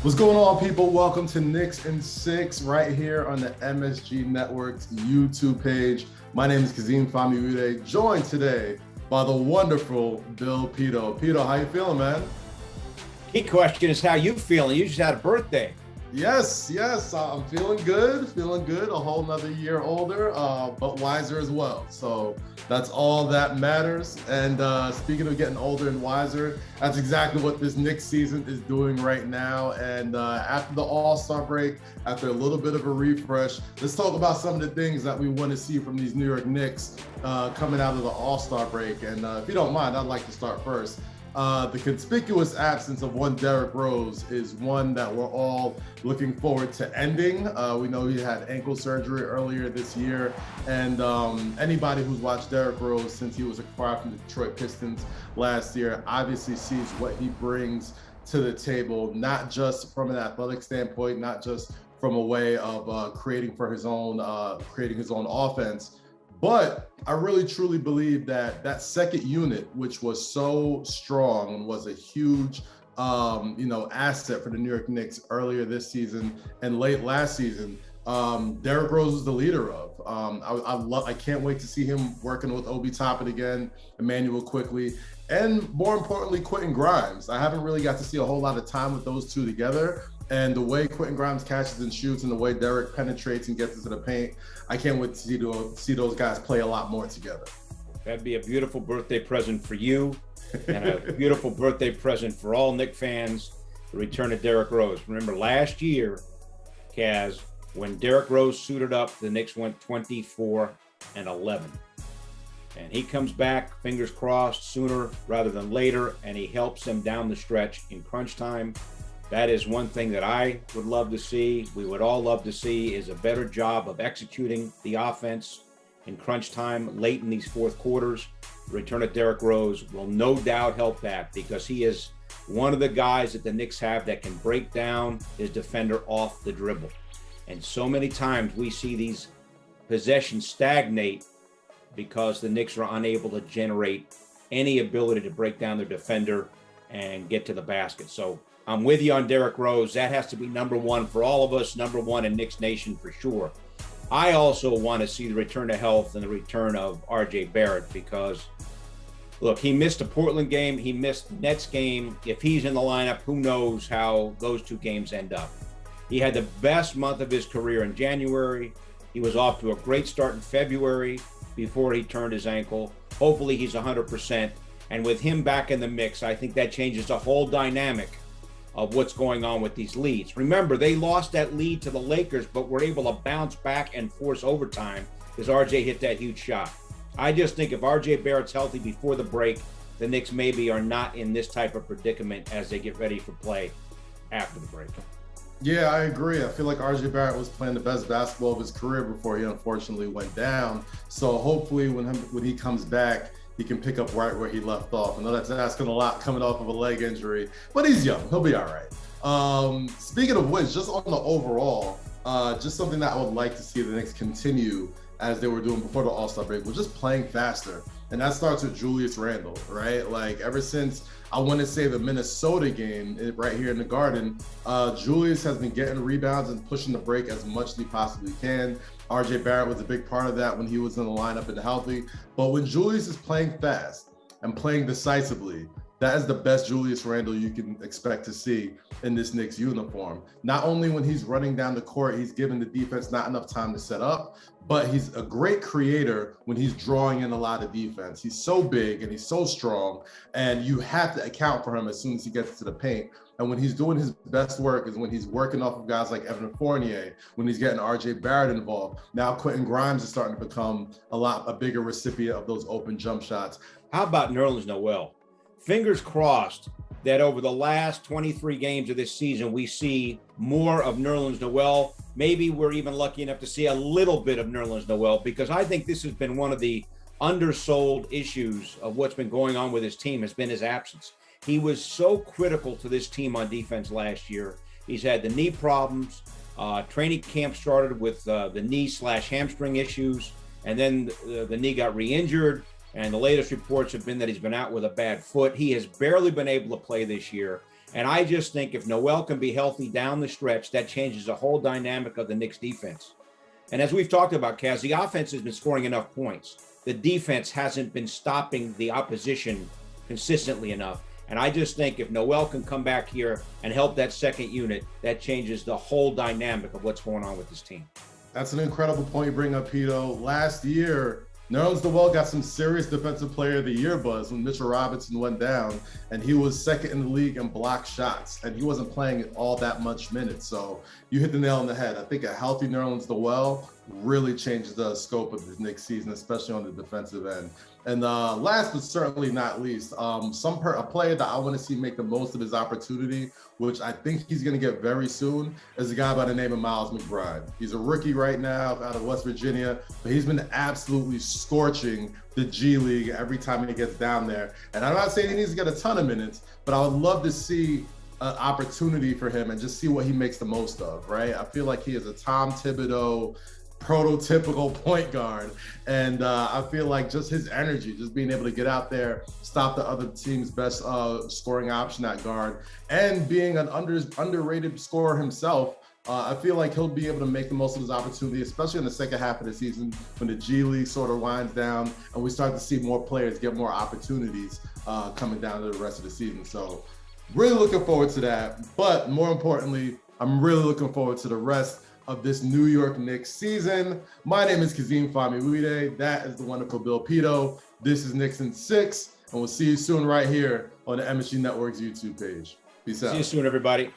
What's going on, people? Welcome to Knicks in 6 right here on the MSG Networks YouTube page. My name is Kazeem Famuyide, joined today by the wonderful Bill Pidto. Pidto, how you feeling, man? Key question is how you feeling. You just had a birthday. Yes, I'm feeling good, a whole nother year older, but wiser as well. So that's all that matters. And speaking of getting older and wiser, that's exactly what this Knicks season is doing right now. And after the All-Star break, after a little bit of a refresh, let's talk about some of the things that we want to see from these New York Knicks coming out of the All-Star break. And if you don't mind, I'd like to start first. The conspicuous absence of one Derrick Rose is one that we're all looking forward to ending. We know he had ankle surgery earlier this year, and anybody who's watched Derrick Rose since he was acquired from the Detroit Pistons last year obviously sees what he brings to the table, not just from an athletic standpoint, not just from a way of creating his own offense. But I really truly believe that second unit, which was so strong and was a huge, asset for the New York Knicks earlier this season and late last season, Derrick Rose is the leader of. I can't wait to see him working with Obi Toppin again, Emmanuel Quickley, and more importantly, Quentin Grimes. I haven't really got to see a whole lot of time with those two together. And the way Quentin Grimes catches and shoots and the way Derrick penetrates and gets into the paint, I can't wait to see those guys play a lot more together. That'd be a beautiful birthday present for you and a beautiful birthday present for all Knicks fans, the return of Derrick Rose. Remember last year, Kaz, when Derrick Rose suited up, the Knicks went 24-11. And he comes back, fingers crossed, sooner rather than later, and he helps them down the stretch in crunch time. That is one thing that I would love to see. We would all love to see is a better job of executing the offense in crunch time late in these fourth quarters. The return of Derrick Rose will no doubt help that because he is one of the guys that the Knicks have that can break down his defender off the dribble. And so many times we see these possessions stagnate because the Knicks are unable to generate any ability to break down their defender and get to the basket. So I'm with you on Derrick Rose. That has to be number one for all of us, number one in Knicks Nation for sure. I also want to see the return to health and the return of RJ Barrett because, look, he missed a Portland game. He missed the Nets game. If he's in the lineup, who knows how those two games end up. He had the best month of his career in January. He was off to a great start in February before he turned his ankle. Hopefully he's 100%. And with him back in the mix, I think that changes the whole dynamic of what's going on with these leads. Remember, they lost that lead to the Lakers, but were able to bounce back and force overtime because RJ hit that huge shot. I just think if RJ Barrett's healthy before the break, the Knicks maybe are not in this type of predicament as they get ready for play after the break. Yeah, I agree. I feel like RJ Barrett was playing the best basketball of his career before he unfortunately went down. So hopefully when he comes back, he can pick up right where he left off. I know that's asking a lot coming off of a leg injury, but he's young. He'll be all right. Speaking of which, just on the overall, just something that I would like to see the Knicks continue as they were doing before the All-Star break was just playing faster. And that starts with Julius Randle, right? Like ever since, I want to say the Minnesota game right here in the Garden, Julius has been getting rebounds and pushing the break as much as he possibly can. RJ Barrett was a big part of that when he was in the lineup and healthy. But when Julius is playing fast and playing decisively, that is the best Julius Randle you can expect to see in this Knicks uniform. Not only when he's running down the court, he's giving the defense not enough time to set up, but he's a great creator when he's drawing in a lot of defense. He's so big and he's so strong, and you have to account for him as soon as he gets to the paint. And when he's doing his best work is when he's working off of guys like Evan Fournier, when he's getting RJ Barrett involved. Now Quentin Grimes is starting to become a bigger recipient of those open jump shots. How about Nerlens Noel? Fingers crossed that over the last 23 games of this season, we see more of Nerlens Noel. Maybe we're even lucky enough to see a little bit of Nerlens Noel because I think this has been one of the undersold issues of what's been going on with his team has been his absence. He was so critical to this team on defense last year. He's had the knee problems. Training camp started with the knee/hamstring issues, and then the knee got re-injured. And the latest reports have been that he's been out with a bad foot. He has barely been able to play this year. And I just think if Noel can be healthy down the stretch, that changes the whole dynamic of the Knicks defense. And as we've talked about, Kaz, the offense has been scoring enough points. The defense hasn't been stopping the opposition consistently enough. And I just think if Noel can come back here and help that second unit, that changes the whole dynamic of what's going on with this team. That's an incredible point you bring up, Pidto. Last year, Nerlens Noel got some serious Defensive Player of the Year buzz when Mitchell Robinson went down, and he was second in the league in block shots, and he wasn't playing all that much minutes. So you hit the nail on the head. I think a healthy Nerlens Noel really changes the scope of the Knicks season, especially on the defensive end. And last but certainly not least, a player that I want to see make the most of his opportunity, which I think he's going to get very soon, is a guy by the name of Miles McBride. He's a rookie right now out of West Virginia, but he's been absolutely scorching the G League every time he gets down there. And I'm not saying he needs to get a ton of minutes, but I would love to see an opportunity for him and just see what he makes the most of, right? I feel like he is a Tom Thibodeau prototypical point guard, and I feel like just his energy, just being able to get out there, stop the other team's best scoring option at guard, and being an underrated scorer himself, I feel like he'll be able to make the most of his opportunity, especially in the second half of the season when the G League sort of winds down and we start to see more players get more opportunities coming down to the rest of the season. So really looking forward to that, but more importantly, I'm really looking forward to the rest of this New York Knicks season. My name is Kazeem Famuyide. That is the wonderful Bill Pidto. This is Knicks in 6, and we'll see you soon right here on the MSG Networks YouTube page. Peace out. See you soon, everybody.